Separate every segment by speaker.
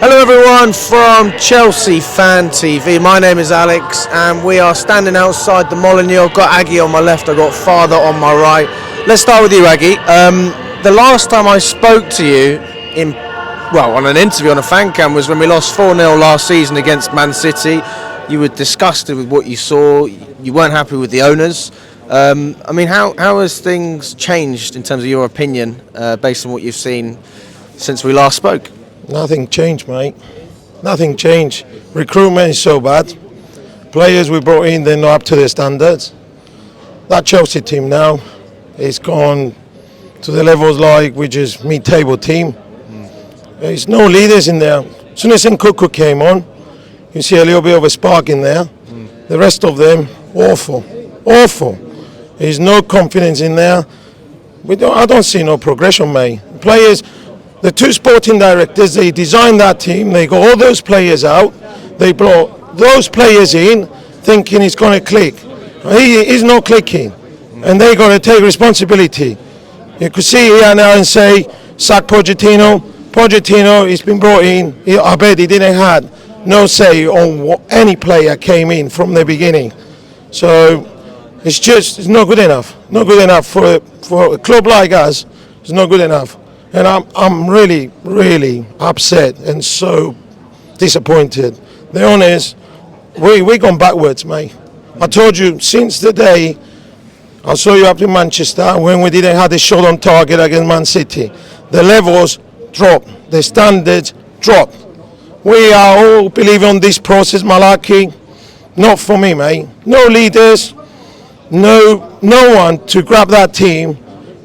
Speaker 1: Hello everyone from Chelsea Fan TV. My name is Alex and we are standing outside the Molineux. I've got Aggi on my left, I've got Fathur on my right. Let's start with you, Aggi. The last time I spoke to you on an interview on a fan cam was when we lost 4-0 last season against Man City. You were disgusted with what you saw. You weren't happy with the owners. How has things changed in terms of your opinion based on what you've seen since we last spoke?
Speaker 2: Nothing changed, mate. Nothing changed. Recruitment is so bad. Players we brought in, they're not up to their standards. That Chelsea team now is gone to the levels like we're just mid-table team. There's no leaders in there. As soon as Nkuku came on, you see a little bit of a spark in there. The rest of them, awful. There's no confidence in there. I don't see no progression, mate. Players. The two sporting directors, they designed that team, they got all those players out, they brought those players in thinking it's going to click. He's not clicking, and they got to take responsibility. You could see here now and say, sack Pochettino. Pochettino, he's been brought in, I bet he didn't have no say on what any player came in from the beginning. So it's not good enough. Not good enough for a club like us, it's not good enough. And I'm really, really upset and so disappointed. The honest, we gone backwards, mate. I told you since the day I saw you up in Manchester when we didn't have the shot on target against Man City. The levels dropped, the standards dropped. We are all believing on this process, Malaki. Not for me, mate. No leaders, no one to grab that team.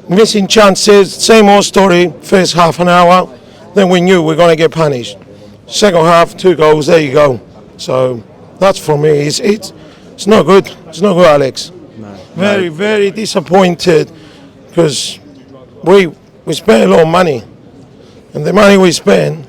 Speaker 2: Missing chances, same old story, first half an hour, then we knew we were going to get punished. Second half, 2 goals, there you go. So that's for me, it's not good, Alex. No. Very disappointed because we spent a lot of money and the money we spend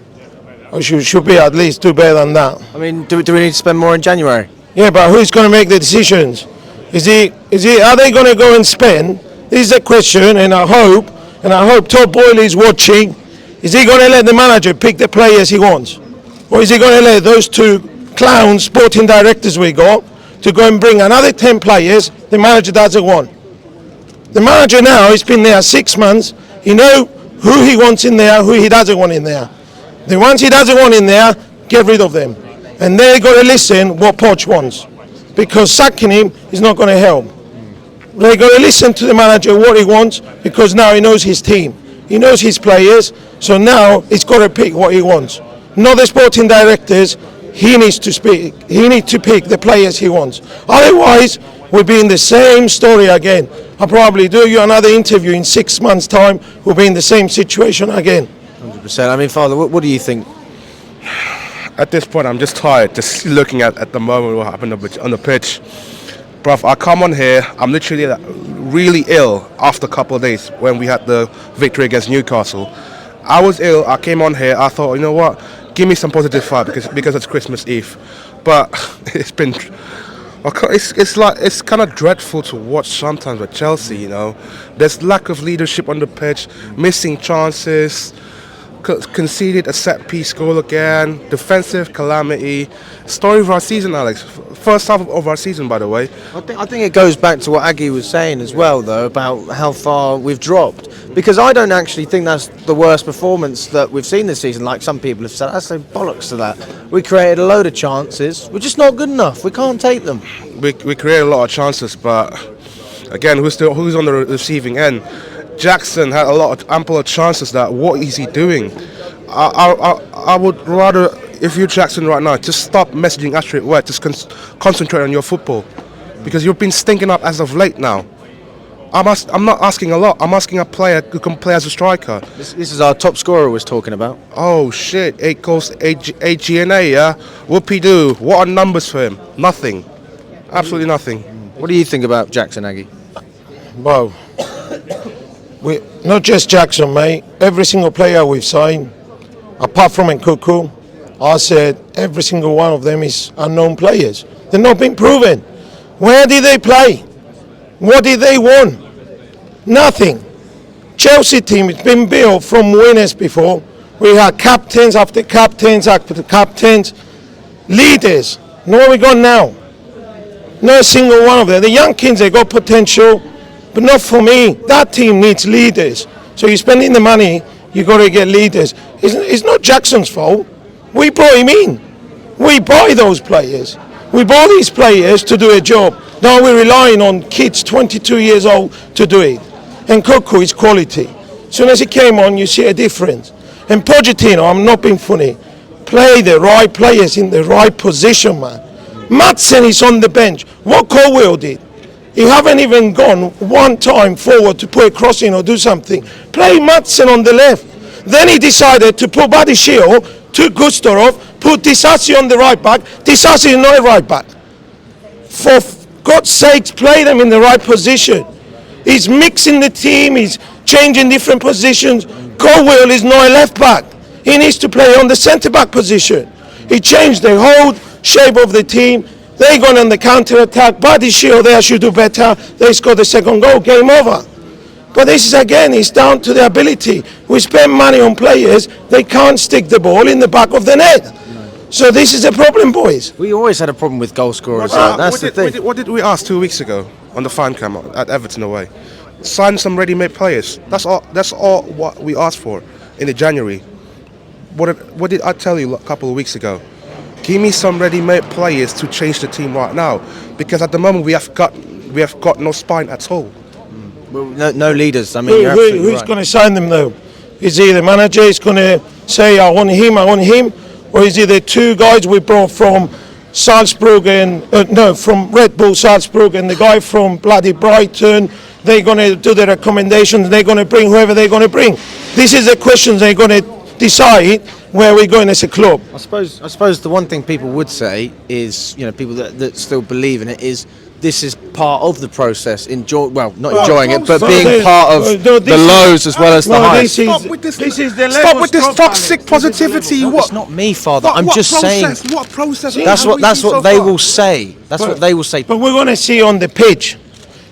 Speaker 2: should be at least do better than that.
Speaker 1: I mean, do we need to spend more in January?
Speaker 2: Yeah, but who's going to make the decisions? Are they going to go and spend? This is a question, and I hope Todd Boyle is watching. Is he going to let the manager pick the players he wants? Or is he going to let those two clown sporting directors we got to go and bring another 10 players the manager doesn't want? The manager now, he's been there 6 months. He knows who he wants in there, who he doesn't want in there. The ones he doesn't want in there, get rid of them. And they've got to listen what Poch wants. Because sacking him is not going to help. They're going to listen to the manager what he wants because now he knows his team. He knows his players. So now he's got to pick what he wants. Not the sporting directors. He needs to speak. He needs to pick the players he wants. Otherwise, we'll be in the same story again. I'll probably do you another interview in 6 months' time. We'll be in the same situation again.
Speaker 1: 100%. I mean, Father, what do you think?
Speaker 3: At this point, I'm just tired just looking at the moment what happened on the pitch. Bruv, I come on here, I'm literally really ill after a couple of days when we had the victory against Newcastle. I was ill, I came on here, I thought, you know what, give me some positive vibe because it's Christmas Eve. But it's kind of dreadful to watch sometimes with Chelsea, you know. There's lack of leadership on the pitch, missing chances, conceded a set-piece goal again, defensive calamity. Story of our season, Alex. First half of our season, by the way.
Speaker 1: I think it goes back to what Aggi was saying as well, though, about how far we've dropped. Because I don't actually think that's the worst performance that we've seen this season, like some people have said. I say bollocks to that. We created a load of chances. We're just not good enough. We can't take them.
Speaker 3: We created a lot of chances, but again, who's on the receiving end? Jackson had ample of chances. What is he doing? I would rather, if you're Jackson right now, just stop messaging Astrid Wet. Just concentrate on your football, because you've been stinking up as of late now. I'm not asking a lot. I'm asking a player who can play as a striker.
Speaker 1: This is our top scorer was talking about.
Speaker 3: Oh shit! 8 goals, 8 GNA. Yeah. Whoopie-doo. What are numbers for him? Nothing. Absolutely nothing.
Speaker 1: What do you think about Jackson, Aggi?
Speaker 2: Well, not just Jackson, mate. Every single player we've signed, apart from Nkuku, I said every single one of them is unknown players. They've not been proven. Where did they play? What did they want? Nothing. Chelsea team has been built from winners before. We had captains after captains after captains, leaders. Know where we got now? Not a single one of them. The young kids, they got potential, but not for me. That team needs leaders. So you're spending the money, you got to get leaders. It's not Jackson's fault. We brought him in. We buy those players. We bought these players to do a job. Now we're relying on kids 22 years old to do it. And Coco is quality. As soon as he came on, you see a difference. And Pochettino, I'm not being funny, play the right players in the right position, man. Madsen is on the bench. What Colwell did, he haven't even gone one time forward to put a crossing or do something. Play Madsen on the left. Then he decided to put Badishio, took Gustorov, put Disasi on the right back. Disasi is not a right back. For God's sakes, play them in the right position. He's mixing the team, he's changing different positions. Colwell is not a left back. He needs to play on the centre back position. He changed the whole shape of the team. They gone on the counter attack. Badishio there should do better. They scored the second goal. Game over. But this is again, it's down to the ability. We spend money on players. They can't stick the ball in the back of the net. So this is a problem, boys.
Speaker 1: We always had a problem with goal scorers. That's the thing.
Speaker 3: What did we ask 2 weeks ago on the fan cam at Everton away? Sign some ready-made players. That's all what we asked for in the January. What did I tell you a couple of weeks ago? Give me some ready-made players to change the team right now, because at the moment we have got no spine at all.
Speaker 1: Well, no leaders. I mean,
Speaker 2: who's going to sign them though? Is he the manager? Is going to say I want him, or is it the two guys we brought from Salzburg and from Red Bull Salzburg and the guy from bloody Brighton? They're going to do the recommendations. They're going to bring whoever they're going to bring. This is the questions they're going to decide where we're going as a club.
Speaker 1: I suppose the one thing people would say is, people that still believe in it, is this is part of the process. Not enjoying it, but being part of the lows as well as the highs.
Speaker 3: Stop with this toxic positivity.
Speaker 1: It's not me, Father. I'm just saying.
Speaker 3: What process?
Speaker 1: That's what they will say. That's what they will say.
Speaker 2: But we're going to see on the pitch.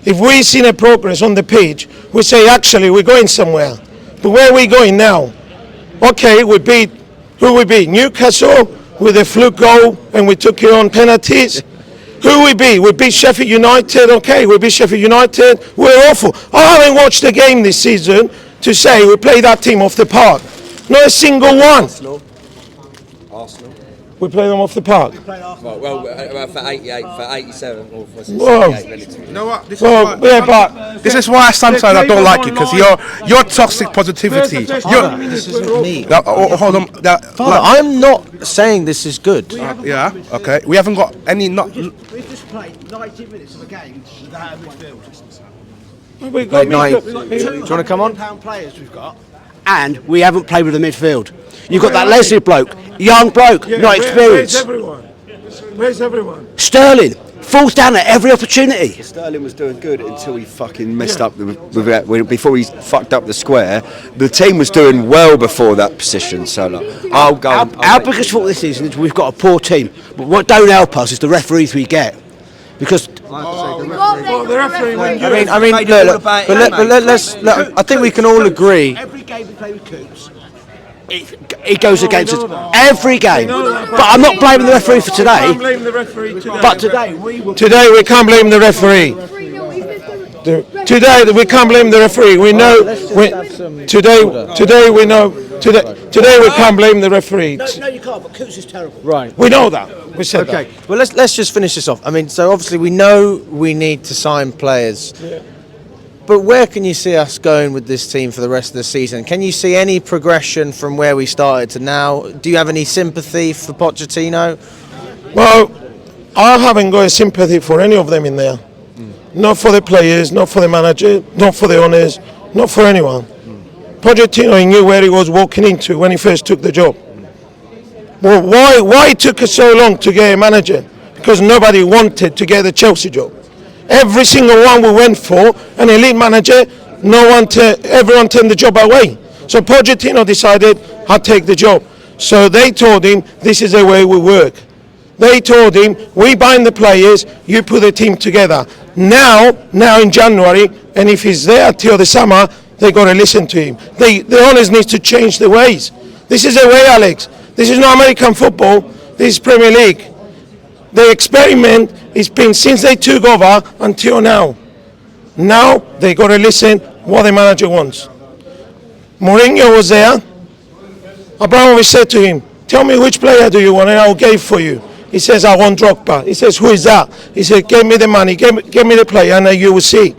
Speaker 2: If we've seen a progress on the pitch, we say actually we're going somewhere. But where are we going now? Okay, we beat Newcastle with a fluke goal, and we took it on penalties. Who we beat? We beat Sheffield United. Okay, we beat Sheffield United. We're awful. I haven't watched the game this season to say we played that team off the park. Not a single one.
Speaker 4: Arsenal.
Speaker 2: We played them off the park.
Speaker 4: Well, for 88, for 87, or for 68.
Speaker 3: You know what?
Speaker 2: This
Speaker 3: is why sometimes I don't like you, because your toxic positivity.
Speaker 1: This isn't me.
Speaker 3: Hold on.
Speaker 1: Father, I'm not saying this is good.
Speaker 3: Yeah. Okay. We haven't got any.
Speaker 5: We've just played 90 minutes of a game without a midfield.
Speaker 1: Do you want to come on?
Speaker 5: £200 players we've got, and we haven't played with the midfield. You've got that Leslie bloke, young bloke, not experienced.
Speaker 2: Where's everyone?
Speaker 5: Sterling falls down at every opportunity.
Speaker 4: Sterling was doing good until he fucking messed up before he fucked up the square. The team was doing well before that position, so I'll go.
Speaker 5: Our biggest fault this season is we've got a poor team, but what don't help us is the referees we get, because.
Speaker 2: The referee.
Speaker 1: I mean, look, let's. I think we can all agree.
Speaker 5: Every game we play with Coops, it goes against us every game. But I'm not blaming the referee for today. But today
Speaker 2: we can't blame the referee. Today we can't blame the referee. We know. Today we know. Today we can't blame the referee.
Speaker 5: No, you can't. But Coops is terrible.
Speaker 1: Right.
Speaker 2: We know that. We said that.
Speaker 1: Well, let's just finish this off. I mean, so obviously we know we need to sign players. Yeah. But where can you see us going with this team for the rest of the season? Can you see any progression from where we started to now? Do you have any sympathy for Pochettino?
Speaker 2: Well, I haven't got a sympathy for any of them in there. Not for the players, not for the manager, not for the owners, not for anyone. Pochettino, he knew where he was walking into when he first took the job. Well, why it took us so long to get a manager? Because nobody wanted to get the Chelsea job. Every single one we went for, an elite manager, everyone turned the job away. So Pochettino decided, I'll take the job. So they told him, this is the way we work. They told him, we bind the players, you put the team together. Now in January, and if he's there till the summer, they got to listen to him. The owners need to change the ways. This is the way, Alex. This is not American football. This is Premier League. The experiment has been since they took over until now. Now they got to listen what the manager wants. Mourinho was there. Abramovich said to him, "Tell me which player do you want, and I'll get it for you." He says, "I want Drogba." He says, "Who is that?" He said, "Give me the money, give me the player, and then you will see."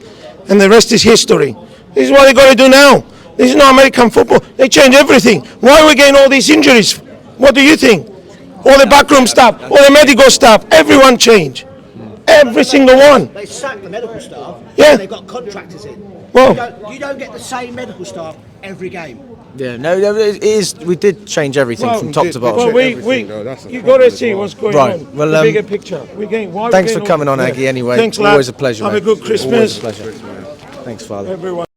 Speaker 2: And the rest is history. This is what they got to do now. This is not American football. They change everything. Why are we getting all these injuries? What do you think? All the backroom staff, all the medical staff, everyone changed. Every single one.
Speaker 5: They sacked the medical staff.
Speaker 2: Yeah.
Speaker 5: And they got contractors in.
Speaker 2: Well,
Speaker 5: You don't get the same medical staff every game.
Speaker 1: Yeah, no, it is. We did change everything from top to bottom.
Speaker 2: well, you got to see what's going
Speaker 1: Right,
Speaker 2: on.
Speaker 1: well,
Speaker 2: the bigger picture.
Speaker 1: Thanks for coming on, Aggie. Anyway,
Speaker 2: Thanks, lad.
Speaker 1: always a pleasure.
Speaker 2: Have
Speaker 1: mate.
Speaker 2: a good Christmas.
Speaker 1: Always a pleasure. Thanks, Father.
Speaker 2: Everyone.